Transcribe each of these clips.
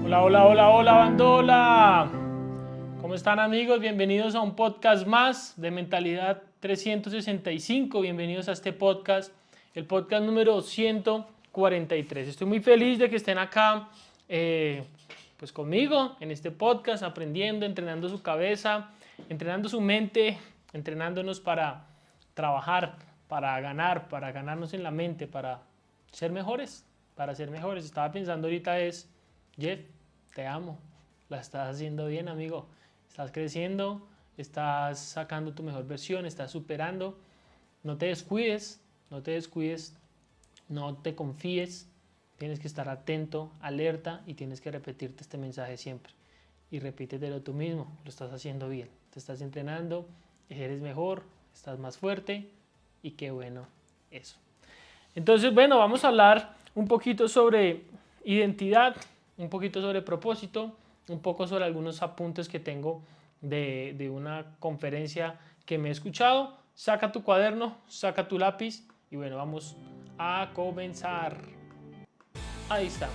Hola, hola, hola, hola, bandola. ¿Cómo están, amigos? Bienvenidos a un podcast más de Mentalidad 365. Bienvenidos a este podcast, el podcast número 143. Estoy muy feliz de que estén acá, pues conmigo en este podcast, aprendiendo, entrenando su cabeza, entrenando su mente, entrenándonos para trabajar, para ganar, para ganarnos en la mente, para ser mejores, para ser mejores. Estaba pensando ahorita Jeff, te amo, la estás haciendo bien, amigo. Estás creciendo, estás sacando tu mejor versión, estás superando. No te descuides, no te descuides, no te confíes. Tienes que estar atento, alerta y tienes que repetirte este mensaje siempre. Y repítetelo tú mismo, lo estás haciendo bien. Te estás entrenando, eres mejor, estás más fuerte y qué bueno eso. Entonces, bueno, vamos a hablar un poquito sobre identidad, un poquito sobre propósito, un poco sobre algunos apuntes que tengo de una conferencia que me he escuchado. Saca tu cuaderno, saca tu lápiz y bueno, vamos a comenzar. Ahí está.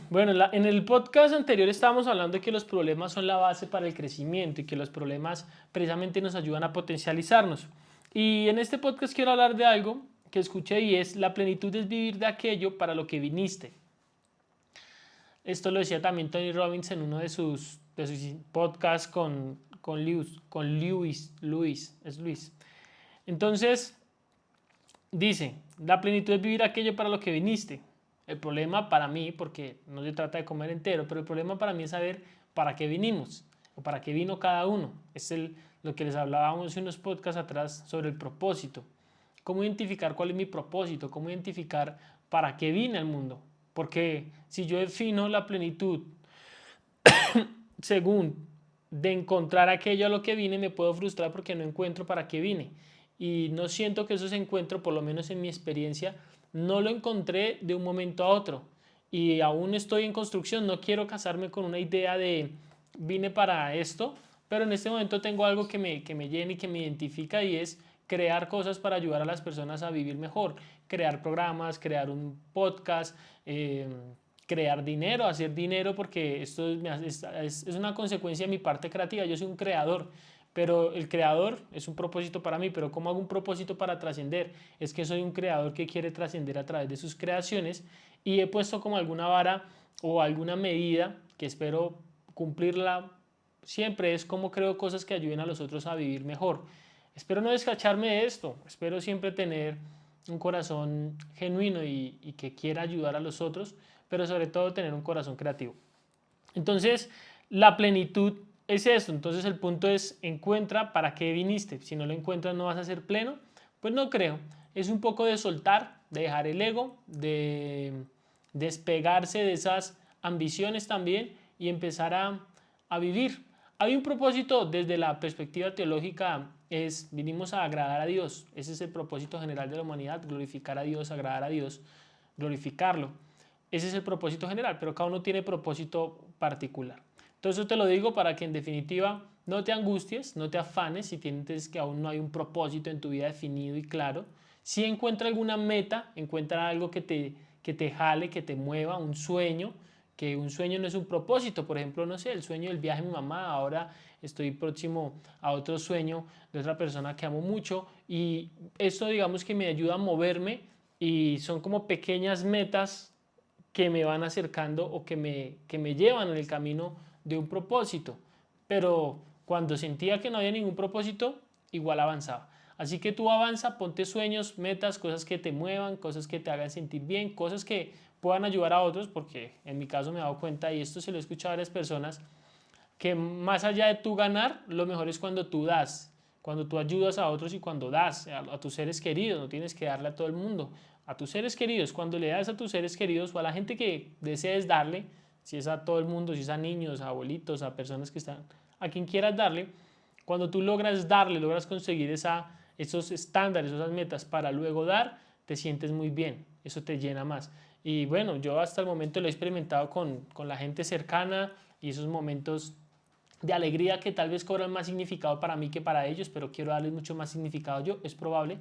Bueno, en el podcast anterior estábamos hablando de que los problemas son la base para el crecimiento y que los problemas precisamente nos ayudan a potencializarnos. Y en este podcast quiero hablar de algo que escuché y es: la plenitud es vivir de aquello para lo que viniste. Esto lo decía también Tony Robbins en uno de sus podcasts con Luis. Entonces, dice, la plenitud es vivir aquello para lo que viniste. El problema para mí, porque no se trata de comer entero, pero el problema para mí es saber para qué vinimos o para qué vino cada uno. Es lo que les hablábamos en unos podcasts atrás sobre el propósito. ¿Cómo identificar cuál es mi propósito? ¿Cómo identificar para qué vine al mundo? Porque si yo defino la plenitud según de encontrar aquello a lo que vine, me puedo frustrar porque no encuentro para qué vine. Y no siento que esos encuentros, por lo menos en mi experiencia, no lo encontré de un momento a otro. Y aún estoy en construcción, no quiero casarme con una idea de vine para esto, pero en este momento tengo algo que me llena y que me identifica, y es crear cosas para ayudar a las personas a vivir mejor, crear programas, crear un podcast, crear dinero, hacer dinero, porque esto es una consecuencia de mi parte creativa. Yo soy un creador, pero el creador es un propósito para mí. Pero ¿cómo hago un propósito para trascender? Es que soy un creador que quiere trascender a través de sus creaciones, y he puesto como alguna vara o alguna medida que espero cumplirla siempre. Es como creo cosas que ayuden a los otros a vivir mejor. Espero no descacharme de esto, espero siempre tener un corazón genuino y que quiera ayudar a los otros, pero sobre todo tener un corazón creativo. Entonces, la plenitud es eso. Entonces, el punto es: encuentra para qué viniste. Si no lo encuentras, no vas a ser pleno. Pues no creo. Es un poco de soltar, de dejar el ego, de despegarse de esas ambiciones también y empezar a vivir. Hay un propósito desde la perspectiva teológica: vinimos a agradar a Dios. Ese es el propósito general de la humanidad: glorificar a Dios, agradar a Dios, glorificarlo. Ese es el propósito general, pero cada uno tiene propósito particular. Entonces te lo digo para que en definitiva no te angusties, no te afanes si sientes que aún no hay un propósito en tu vida definido y claro. Si encuentra alguna meta, encuentra algo que te jale, que te mueva, un sueño, que un sueño no es un propósito. Por ejemplo, no sé, el sueño del viaje de mi mamá. Ahora estoy próximo a otro sueño de otra persona que amo mucho, y esto, digamos, que me ayuda a moverme, y son como pequeñas metas que me van acercando o que me llevan en el camino de un propósito. Pero cuando sentía que no había ningún propósito, igual avanzaba. Así que tú avanza, ponte sueños, metas, cosas que te muevan, cosas que te hagan sentir bien, cosas que puedan ayudar a otros, porque en mi caso me he dado cuenta, y esto se lo he escuchado a varias personas, que más allá de tú ganar, lo mejor es cuando tú das, cuando tú ayudas a otros y cuando das a tus seres queridos. No tienes que darle a todo el mundo, a tus seres queridos. Cuando le das a tus seres queridos o a la gente que desees darle, si es a todo el mundo, si es a niños, a abuelitos, a personas que están, a quien quieras darle, cuando tú logras darle, logras conseguir esos estándares, esas metas para luego dar, te sientes muy bien, eso te llena más. Y bueno, yo hasta el momento lo he experimentado con la gente cercana, y esos momentos de alegría que tal vez cobran más significado para mí que para ellos, pero quiero darles mucho más significado yo, es probable,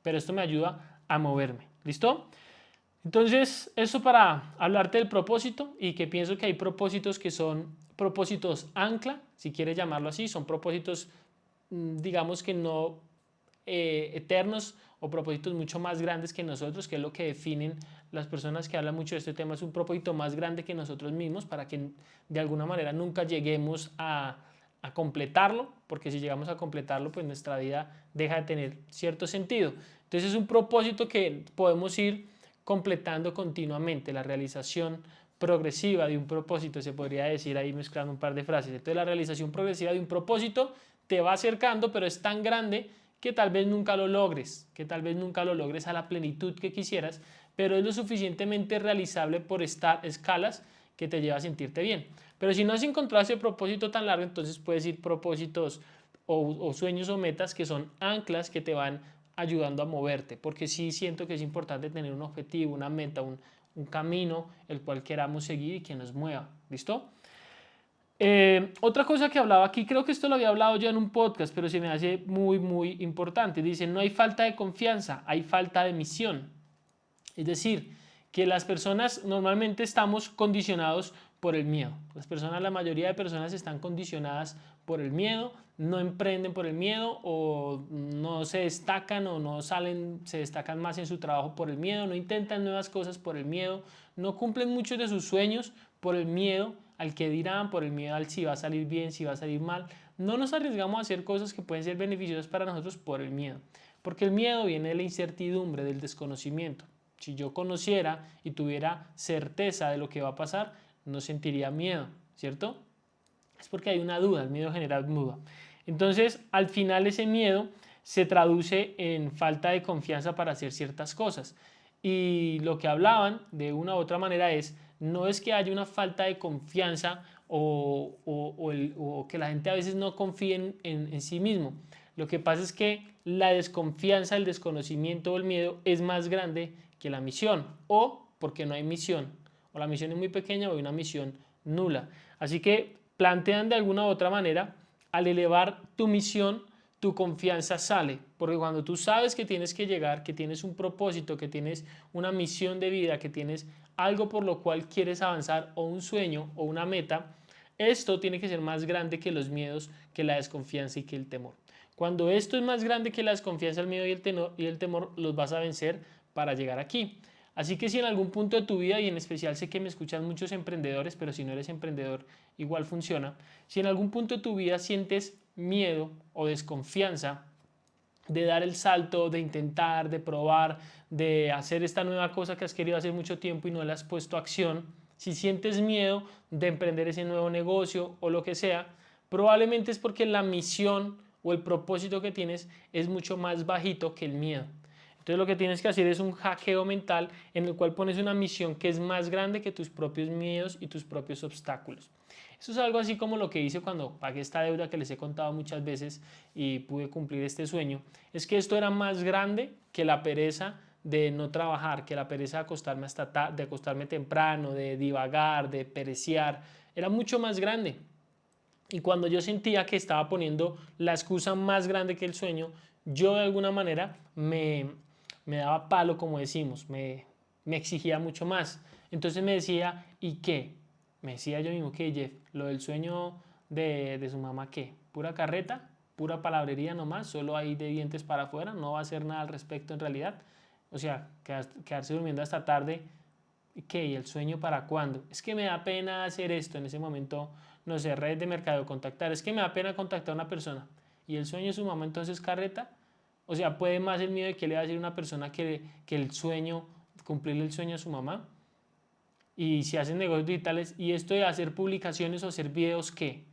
pero esto me ayuda a moverme. ¿Listo? Entonces, eso para hablarte del propósito y que pienso que hay propósitos que son propósitos ancla, si quieres llamarlo así, son propósitos, digamos que no eternos o propósitos mucho más grandes que nosotros, que es lo que definen las personas que hablan mucho de este tema, es un propósito más grande que nosotros mismos para que de alguna manera nunca lleguemos a completarlo, porque si llegamos a completarlo, pues nuestra vida deja de tener cierto sentido. Entonces es un propósito que podemos ir completando continuamente, la realización progresiva de un propósito, se podría decir ahí mezclando un par de frases. Entonces la realización progresiva de un propósito te va acercando, pero es tan grande que tal vez nunca lo logres, a la plenitud que quisieras, pero es lo suficientemente realizable por escalas que te lleva a sentirte bien. Pero si no has encontrado ese propósito tan largo, entonces puedes ir propósitos o sueños o metas que son anclas que te van ayudando a moverte, porque sí siento que es importante tener un objetivo, una meta, un camino el cual queramos seguir y que nos mueva. ¿Listo? Otra cosa que hablaba aquí, creo que esto lo había hablado ya en un podcast, pero se me hace muy, muy importante. Dice, no hay falta de confianza, hay falta de misión. Es decir, que las personas normalmente estamos condicionados por el miedo. La mayoría de personas están condicionadas por el miedo, no emprenden por el miedo o no se destacan o no salen, se destacan más en su trabajo por el miedo, no intentan nuevas cosas por el miedo, no cumplen muchos de sus sueños por el miedo al que dirán, por el miedo al si va a salir bien, si va a salir mal. No nos arriesgamos a hacer cosas que pueden ser beneficiosas para nosotros por el miedo, porque el miedo viene de la incertidumbre, del desconocimiento. Si yo conociera y tuviera certeza de lo que va a pasar, no sentiría miedo, ¿cierto? Es porque hay una duda, el miedo genera duda. Entonces, al final ese miedo se traduce en falta de confianza para hacer ciertas cosas. Y lo que hablaban de una u otra manera es, no es que haya una falta de confianza o que la gente a veces no confíe en sí mismo. Lo que pasa es que la desconfianza, el desconocimiento o el miedo es más grande que la misión o porque no hay misión o la misión es muy pequeña o hay una misión nula. Así que plantean de alguna u otra manera, al elevar tu misión, tu confianza sale, porque cuando tú sabes que tienes que llegar, que tienes un propósito, que tienes una misión de vida, que tienes algo por lo cual quieres avanzar o un sueño o una meta, esto tiene que ser más grande que los miedos, que la desconfianza y que el temor. Cuando esto es más grande que la desconfianza, el miedo y el temor, los vas a vencer para llegar aquí. Así que si en algún punto de tu vida, y en especial sé que me escuchan muchos emprendedores, pero si no eres emprendedor igual funciona, si en algún punto de tu vida sientes miedo o desconfianza de dar el salto, de intentar, de probar, de hacer esta nueva cosa que has querido hacer mucho tiempo y no le has puesto acción, si sientes miedo de emprender ese nuevo negocio o lo que sea, probablemente es porque la misión o el propósito que tienes es mucho más bajito que el miedo. Entonces lo que tienes que hacer es un hackeo mental en el cual pones una misión que es más grande que tus propios miedos y tus propios obstáculos. Eso es algo así como lo que hice cuando pagué esta deuda que les he contado muchas veces y pude cumplir este sueño. Es que esto era más grande que la pereza de no trabajar, que la pereza de acostarme de acostarme temprano, de divagar, de perecear. Era mucho más grande. Y cuando yo sentía que estaba poniendo la excusa más grande que el sueño, yo de alguna manera me daba palo, como decimos, me exigía mucho más. Entonces me decía, ¿y qué? Me decía yo mismo, ¿qué, Jeff? Lo del sueño de su mamá, ¿qué? ¿Pura carreta? ¿Pura palabrería nomás? ¿Solo ahí de dientes para afuera? ¿No va a hacer nada al respecto en realidad? O sea, quedarse durmiendo hasta tarde. ¿Qué? ¿Y el sueño para cuándo? Es que me da pena hacer esto en ese momento, no sé, red de mercado, contactar. Es que me da pena contactar a una persona. ¿Y el sueño de su mamá entonces carreta? O sea, puede más el miedo de que le va a decir una persona que el sueño, cumplirle el sueño a su mamá. Y si hacen negocios digitales, y esto de hacer publicaciones o hacer videos, ¿qué?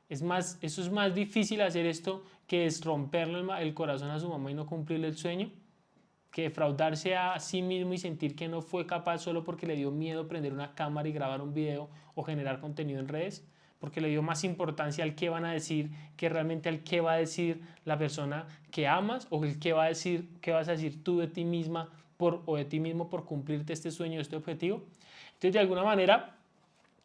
Eso es más difícil hacer esto que es romperle el corazón a su mamá y no cumplirle el sueño, que defraudarse a sí mismo y sentir que no fue capaz solo porque le dio miedo prender una cámara y grabar un video o generar contenido en redes, porque le dio más importancia al qué van a decir que realmente al qué va a decir la persona que amas o el qué va a decir, qué vas a decir tú de ti misma o de ti mismo por cumplirte este sueño, este objetivo. Entonces, de alguna manera,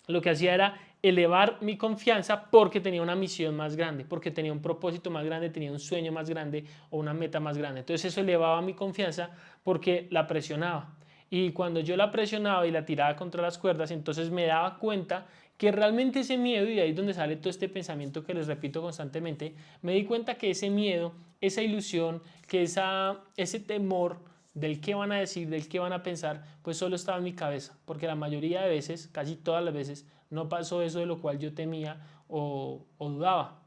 lo que hacía era elevar mi confianza porque tenía una misión más grande, porque tenía un propósito más grande, tenía un sueño más grande o una meta más grande. Entonces eso elevaba mi confianza porque la presionaba. Y cuando yo la presionaba y la tiraba contra las cuerdas, entonces me daba cuenta que realmente ese miedo, y de ahí es donde sale todo este pensamiento que les repito constantemente, me di cuenta que ese miedo, esa ilusión, que ese temor del qué van a decir, del qué van a pensar, pues solo estaba en mi cabeza, porque la mayoría de veces, casi todas las veces, no pasó eso de lo cual yo temía o dudaba.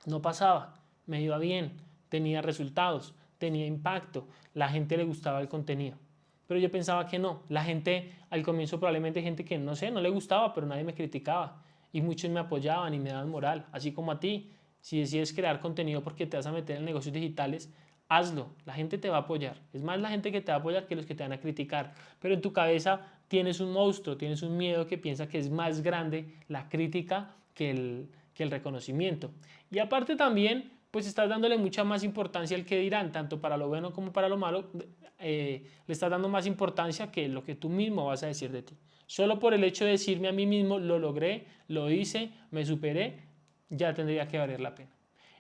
No pasaba, me iba bien, tenía resultados, tenía impacto, la gente le gustaba el contenido. Pero yo pensaba que no, la gente al comienzo probablemente gente que no sé, no le gustaba, pero nadie me criticaba y muchos me apoyaban y me daban moral, así como a ti. Si decides crear contenido porque te vas a meter en negocios digitales, hazlo, la gente te va a apoyar. Es más la gente que te va a apoyar que los que te van a criticar, pero en tu cabeza tienes un monstruo, tienes un miedo que piensa que es más grande la crítica que el reconocimiento. Y aparte también, pues estás dándole mucha más importancia al que dirán, tanto para lo bueno como para lo malo, le estás dando más importancia que lo que tú mismo vas a decir de ti. Solo por el hecho de decirme a mí mismo, lo logré, lo hice, me superé, ya tendría que valer la pena.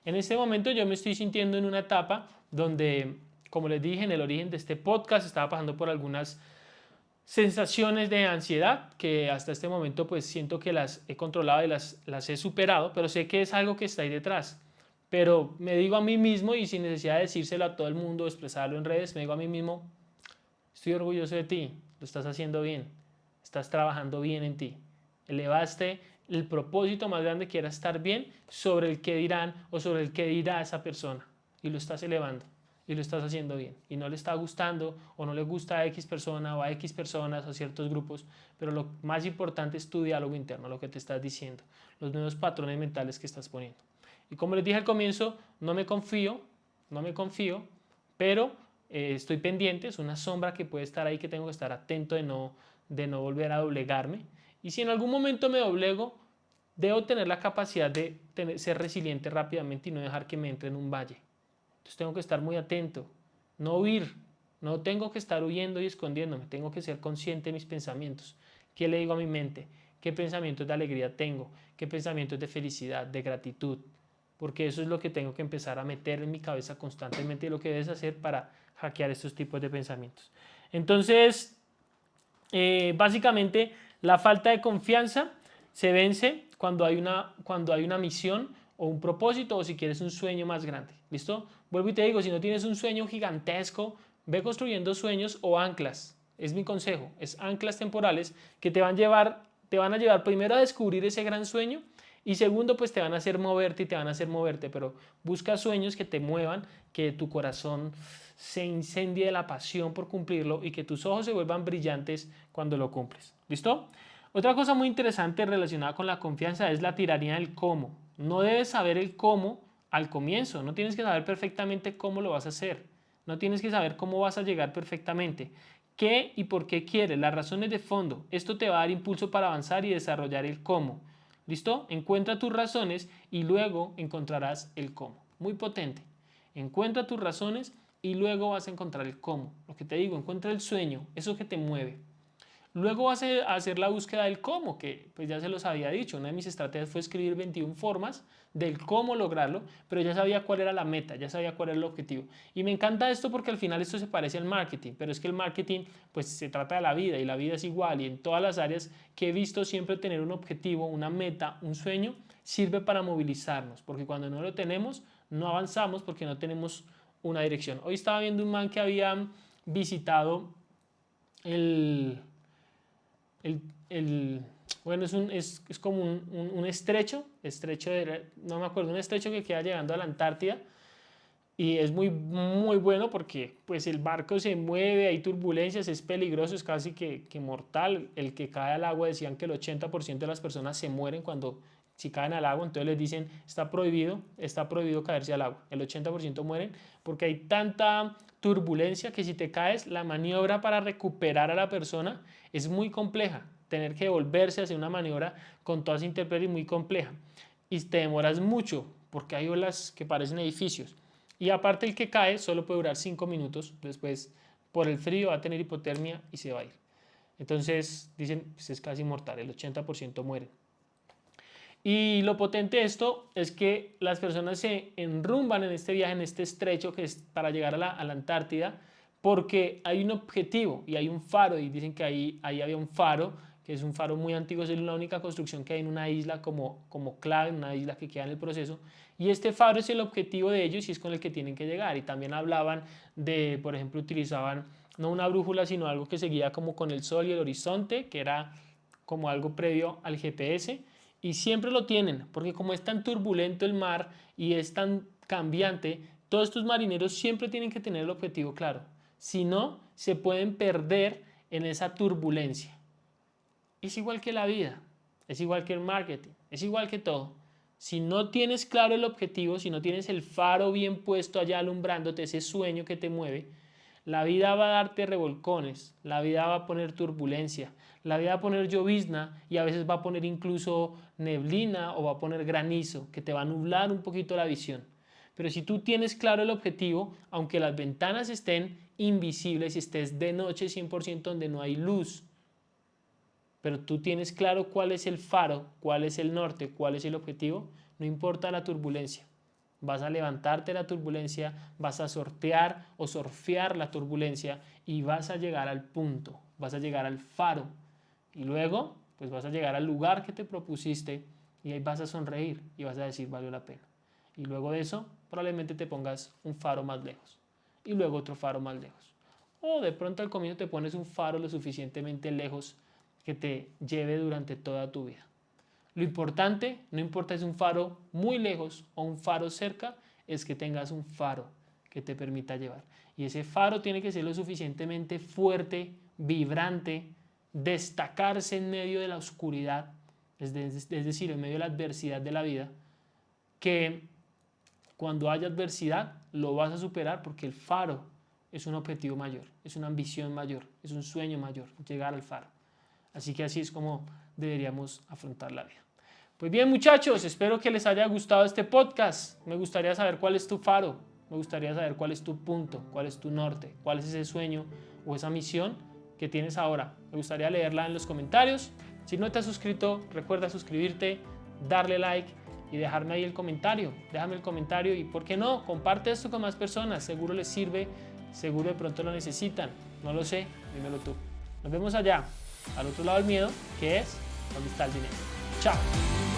En este momento yo me estoy sintiendo en una etapa donde, como les dije en el origen de este podcast, estaba pasando por algunas sensaciones de ansiedad que hasta este momento pues siento que las he controlado y las he superado, pero sé que es algo que está ahí detrás. Pero me digo a mí mismo y sin necesidad de decírselo a todo el mundo, expresarlo en redes, me digo a mí mismo, estoy orgulloso de ti, lo estás haciendo bien, estás trabajando bien en ti. Elevaste el propósito más grande que era estar bien sobre el que dirán o sobre el que dirá esa persona y lo estás elevando y lo estás haciendo bien y no le está gustando o no le gusta a X persona o a X personas o ciertos grupos, pero lo más importante es tu diálogo interno, lo que te estás diciendo, los nuevos patrones mentales que estás poniendo. Y como les dije al comienzo, no me confío, pero estoy pendiente, es una sombra que puede estar ahí que tengo que estar atento de no volver a doblegarme. Y si en algún momento me doblego, debo tener la capacidad de ser resiliente rápidamente y no dejar que me entre en un valle. Entonces tengo que estar muy atento, no huir, no tengo que estar huyendo y escondiéndome, tengo que ser consciente de mis pensamientos. ¿Qué le digo a mi mente? ¿Qué pensamientos de alegría tengo? ¿Qué pensamientos de felicidad, de gratitud? Porque eso es lo que tengo que empezar a meter en mi cabeza constantemente y lo que debes hacer para hackear estos tipos de pensamientos. Entonces, básicamente, la falta de confianza se vence cuando hay una misión o un propósito o si quieres un sueño más grande. ¿Listo? Vuelvo y te digo, si no tienes un sueño gigantesco, ve construyendo sueños o anclas. Es mi consejo, es anclas temporales que te van a llevar primero a descubrir ese gran sueño y segundo, pues te van a hacer moverte y te van a hacer moverte, pero busca sueños que te muevan, que tu corazón se incendie de la pasión por cumplirlo y que tus ojos se vuelvan brillantes cuando lo cumples. ¿Listo? Otra cosa muy interesante relacionada con la confianza es la tiranía del cómo. No debes saber el cómo al comienzo, no tienes que saber perfectamente cómo lo vas a hacer, no tienes que saber cómo vas a llegar perfectamente. ¿Qué y por qué quieres? Las razones de fondo. Esto te va a dar impulso para avanzar y desarrollar el cómo. ¿Listo? Encuentra tus razones y luego encontrarás el cómo. Muy potente. Encuentra tus razones y luego vas a encontrar el cómo. Lo que te digo, encuentra el sueño, eso que te mueve. Luego vas a hacer la búsqueda del cómo, que pues ya se los había dicho. Una de mis estrategias fue escribir 21 formas del cómo lograrlo, pero ya sabía cuál era la meta, ya sabía cuál era el objetivo. Y me encanta esto porque al final esto se parece al marketing, pero es que el marketing pues se trata de la vida y la vida es igual y en todas las áreas que he visto siempre tener un objetivo, una meta, un sueño, sirve para movilizarnos, porque cuando no lo tenemos, no avanzamos porque no tenemos una dirección. Hoy estaba viendo un man que había visitado el el, el, bueno, es como un estrecho no me acuerdo, un estrecho que queda llegando a la Antártida y es muy bueno porque pues el barco se mueve, hay turbulencias, es peligroso, es casi que mortal. El que cae al agua decían que el 80% de las personas se mueren si caen al agua, entonces les dicen está prohibido caerse al agua. El 80% mueren porque hay tanta turbulencia que si te caes, la maniobra para recuperar a la persona es muy compleja. Tener que volverse a hacer una maniobra con toda esa intemperie muy compleja. Y te demoras mucho porque hay olas que parecen edificios. Y aparte el que cae solo puede durar 5 minutos, después por el frío va a tener hipotermia y se va a ir. Entonces dicen, pues es casi mortal, el 80% mueren. Y lo potente de esto es que las personas se enrumban en este viaje, en este estrecho que es para llegar a la Antártida, porque hay un objetivo y hay un faro, y dicen que ahí había un faro, que es un faro muy antiguo, es la única construcción que hay en una isla como clave, una isla que queda en el proceso, y este faro es el objetivo de ellos y es con el que tienen que llegar. Y también hablaban de, por ejemplo, utilizaban no una brújula, sino algo que seguía como con el sol y el horizonte, que era como algo previo al GPS, y siempre lo tienen, porque como es tan turbulento el mar y es tan cambiante, todos estos marineros siempre tienen que tener el objetivo claro. Si no, se pueden perder en esa turbulencia. Es igual que la vida, es igual que el marketing, es igual que todo. Si no tienes claro el objetivo, si no tienes el faro bien puesto allá alumbrándote, ese sueño que te mueve, la vida va a darte revolcones, la vida va a poner turbulencia, la vida va a poner llovizna y a veces va a poner incluso neblina o va a poner granizo que te va a nublar un poquito la visión. Pero si tú tienes claro el objetivo, aunque las ventanas estén invisibles y estés de noche 100% donde no hay luz, pero tú tienes claro cuál es el faro, cuál es el norte, cuál es el objetivo, no importa la turbulencia. Vas a levantarte la turbulencia, vas a sortear o surfear la turbulencia y vas a llegar al punto, vas a llegar al faro. Y luego, pues vas a llegar al lugar que te propusiste y ahí vas a sonreír y vas a decir, valió la pena. Y luego de eso, probablemente te pongas un faro más lejos y luego otro faro más lejos. O de pronto al comienzo te pones un faro lo suficientemente lejos que te lleve durante toda tu vida. Lo importante, no importa si es un faro muy lejos o un faro cerca, es que tengas un faro que te permita llevar. Y ese faro tiene que ser lo suficientemente fuerte, vibrante, destacarse en medio de la oscuridad, es decir, en medio de la adversidad de la vida, que cuando haya adversidad lo vas a superar porque el faro es un objetivo mayor, es una ambición mayor, es un sueño mayor, llegar al faro. Así que así es como deberíamos afrontar la vida. Pues bien, muchachos, espero que les haya gustado este podcast. Me gustaría saber cuál es tu faro, me gustaría saber cuál es tu punto, cuál es tu norte, cuál es ese sueño o esa misión que tienes ahora. Me gustaría leerla en los comentarios. Si no te has suscrito, recuerda suscribirte, darle like y dejarme ahí el comentario. Déjame el comentario y, ¿por qué no? Comparte esto con más personas. Seguro les sirve, seguro de pronto lo necesitan. No lo sé, dímelo tú. Nos vemos allá, al otro lado del miedo, que es donde está el dinero. Chao.